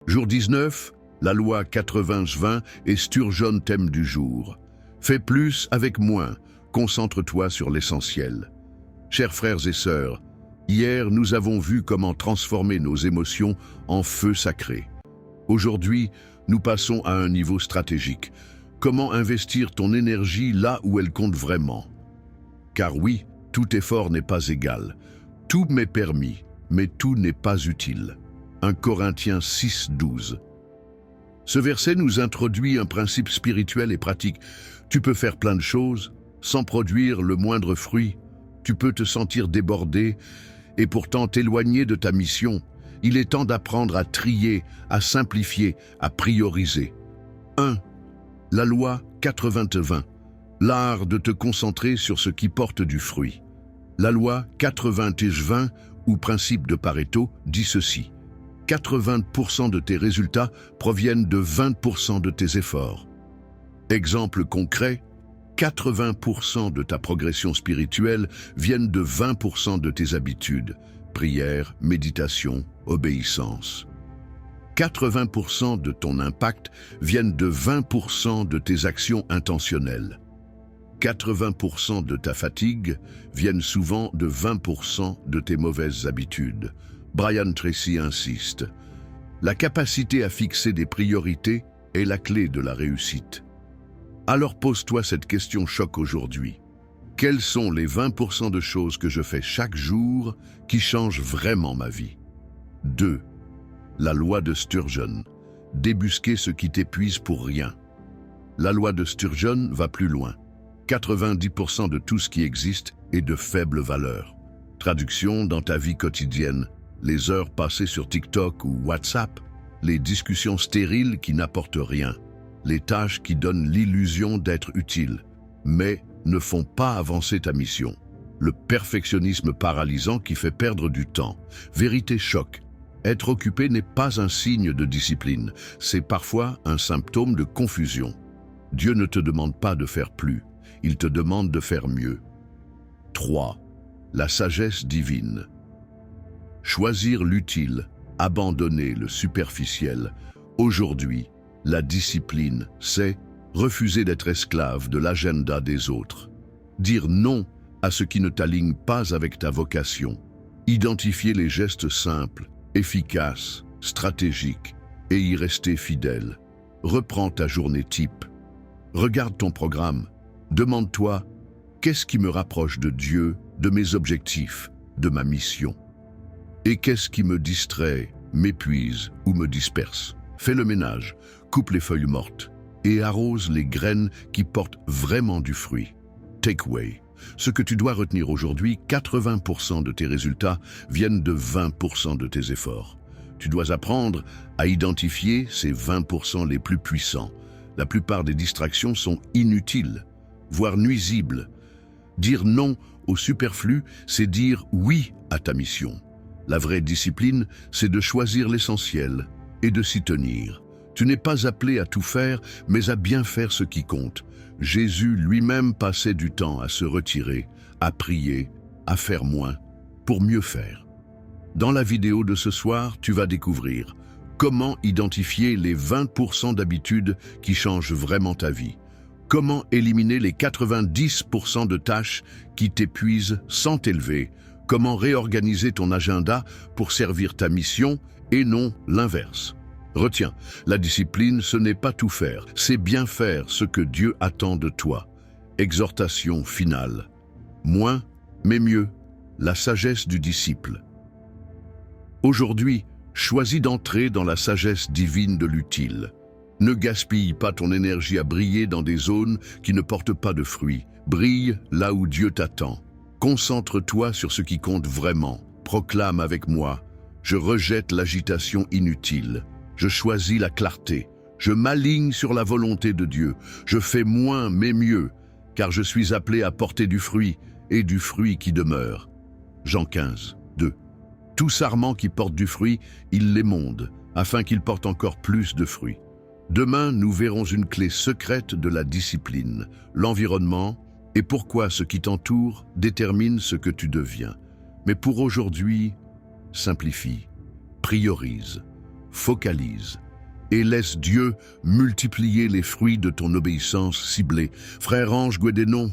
Jour 19, la loi 80-20 et Sturgeon thème du jour. Fais plus avec moins, concentre-toi sur l'essentiel. Chers frères et sœurs, hier nous avons vu comment transformer nos émotions en feu sacré. Aujourd'hui, nous passons à un niveau stratégique. Comment investir ton énergie là où elle compte vraiment? Car oui, tout effort n'est pas égal. Tout m'est permis, mais tout n'est pas utile. 1 Corinthiens 6:12. Ce verset nous introduit un principe spirituel et pratique. Tu peux faire plein de choses sans produire le moindre fruit. Tu peux te sentir débordé et pourtant t'éloigner de ta mission. Il est temps d'apprendre à trier, à simplifier, à prioriser. 1. La loi 80-20. L'art de te concentrer sur ce qui porte du fruit. La loi 80-20 ou principe de Pareto dit ceci. 80% de tes résultats proviennent de 20% de tes efforts. Exemple concret, 80% de ta progression spirituelle viennent de 20% de tes habitudes, prière, méditation, obéissance. 80% de ton impact viennent de 20% de tes actions intentionnelles. 80% de ta fatigue viennent souvent de 20% de tes mauvaises habitudes. Brian Tracy insiste. La capacité à fixer des priorités est la clé de la réussite. Alors pose-toi cette question choc aujourd'hui. Quels sont les 20% de choses que je fais chaque jour qui changent vraiment ma vie? 2. La loi de Sturgeon. Débusquer ce qui t'épuise pour rien. La loi de Sturgeon va plus loin. 90% de tout ce qui existe est de faible valeur. Traduction dans ta vie quotidienne. Les heures passées sur TikTok ou WhatsApp, les discussions stériles qui n'apportent rien, les tâches qui donnent l'illusion d'être utiles, mais ne font pas avancer ta mission. Le perfectionnisme paralysant qui fait perdre du temps. Vérité choc. Être occupé n'est pas un signe de discipline, c'est parfois un symptôme de confusion. Dieu ne te demande pas de faire plus, il te demande de faire mieux. 3. La sagesse divine. Choisir l'utile, abandonner le superficiel. Aujourd'hui, la discipline, c'est refuser d'être esclave de l'agenda des autres. Dire non à ce qui ne t'aligne pas avec ta vocation. Identifier les gestes simples, efficaces, stratégiques et y rester fidèle. Reprends ta journée type. Regarde ton programme. Demande-toi, qu'est-ce qui me rapproche de Dieu, de mes objectifs, de ma mission? Et qu'est-ce qui me distrait, m'épuise ou me disperse? Fais le ménage, coupe les feuilles mortes et arrose les graines qui portent vraiment du fruit. Takeaway. Ce que tu dois retenir aujourd'hui, 80% de tes résultats viennent de 20% de tes efforts. Tu dois apprendre à identifier ces 20% les plus puissants. La plupart des distractions sont inutiles, voire nuisibles. Dire non au superflu, c'est dire oui à ta mission. La vraie discipline, c'est de choisir l'essentiel et de s'y tenir. Tu n'es pas appelé à tout faire, mais à bien faire ce qui compte. Jésus lui-même passait du temps à se retirer, à prier, à faire moins, pour mieux faire. Dans la vidéo de ce soir, tu vas découvrir comment identifier les 20% d'habitudes qui changent vraiment ta vie. Comment éliminer les 90% de tâches qui t'épuisent sans t'élever. Comment réorganiser ton agenda pour servir ta mission et non l'inverse. Retiens, la discipline, ce n'est pas tout faire, c'est bien faire ce que Dieu attend de toi. Exhortation finale. Moins, mais mieux. La sagesse du disciple. Aujourd'hui, choisis d'entrer dans la sagesse divine de l'utile. Ne gaspille pas ton énergie à briller dans des zones qui ne portent pas de fruits. Brille là où Dieu t'attend. Concentre-toi sur ce qui compte vraiment. Proclame avec moi. Je rejette l'agitation inutile. Je choisis la clarté. Je m'aligne sur la volonté de Dieu. Je fais moins mais mieux, car je suis appelé à porter du fruit et du fruit qui demeure. Jean 15, 2. Tout sarment qui porte du fruit, il l'émonde, afin qu'il porte encore plus de fruits. Demain, nous verrons une clé secrète de la discipline, l'environnement, et pourquoi ce qui t'entoure détermine ce que tu deviens. Mais pour aujourd'hui, simplifie, priorise. focalise et laisse Dieu multiplier les fruits de ton obéissance ciblée. Frère Ange Guédénon,